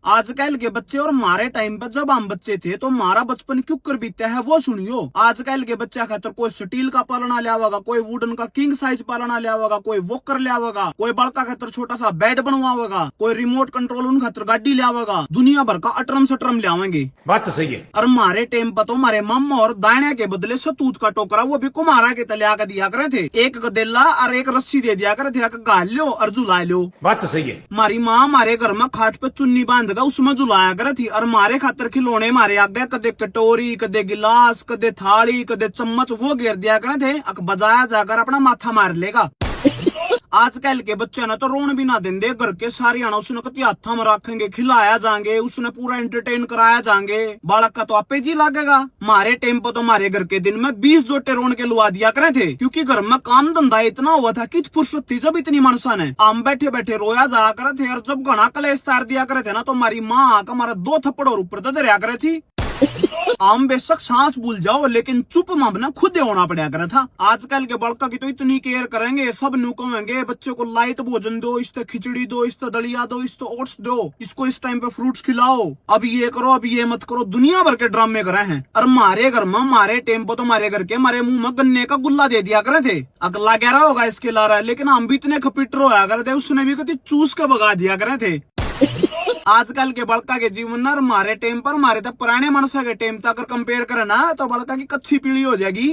आजकल के बच्चे और हमारे टाइम पर जब हम बच्चे थे तो हमारा बचपन क्यों कर बीता है वो सुनियो। आजकल के बच्चा खातर कोई स्टील का पालना लिया होगा, कोई वुडन का किंग साइज पालना लिया होगा, कोई वॉकर लिया होगा, कोई बड़का खातर छोटा सा बेड बनवा होगा, कोई रिमोट कंट्रोल उन खातर गाड़ी लिया होगा, दुनिया भर का अटरम सटरम लियावेंगे। बात तो सही है। और हमारे टाइम पर तो हमारे मम्मा और दाने के बदले सतूत का टोकरा वो भी कुम्हारा के तले आकर दिया करे थे। एक गदेला और एक रस्सी दे दिया करे थे, गाल लो और झुला लो। बात तो सही है। हमारी माँ हमारे घर में खाट पे चुन्नी बांध कर उसमें झुलाया करे थी। और हमारे खातर खिलौने हमारे आगे कदे कटोरी, कदे गिलास, कदे थाली, कदे चम्मच वो घेर दिया करे थे। अक बजाया जाकर अपना माथा मार लेगा। आजकल के बच्चे ने तो रोन भी ना देंगे, घर के सारी आना उसने कति हाथा में रखेंगे, खिलाया जाएंगे, उसने पूरा एंटरटेन कराया जाएंगे। बालक का तो आपे जी लगेगा। हमारे टाइम पर तो हमारे घर के दिन में 20 जोटे रोन के लुआ दिया करे थे, क्योंकि घर में काम धंधा इतना हुआ था कि फुर्सत थी जब इतनी मनसा ने हम बैठे बैठे रोया जा करे थे। और जब घना कलेश तार दिया करे थे ना तो हमारी माँ आकर हमारा 2 थप्पड़ और ऊपर दरिया करे थी। आम बेशक सांस भूल जाओ लेकिन चुप मामना खुद होना पड़ा करा था। आजकल के बड़का की तो इतनी केयर करेंगे, सब न्यू कहेंगे बच्चे को लाइट भोजन दो, इस खिचड़ी दो, इस दलिया दो, इस ओट्स दो, इसको इस टाइम पे फ्रूट्स खिलाओ, अब ये करो, अब ये मत करो, दुनिया भर के ड्रामे करे हैं। और हमारे घर में हमारे टाइम पे तो हमारे घर के हमारे मुंह में गन्ने का गुल्ला दे दिया करे थे। अगला कह रहा होगा इसके ला रहा है, लेकिन हम भी इतने खपिटर होया करे थे, उसने भी कभी चूस के भगा दिया करे थे। आजकल के बड़का के जीवन में हमारे टाइम पर हमारे तक पुराने मनुष्य के टाइम तक अगर कंपेयर करे ना तो बड़का की कच्ची पीढ़ी हो जाएगी।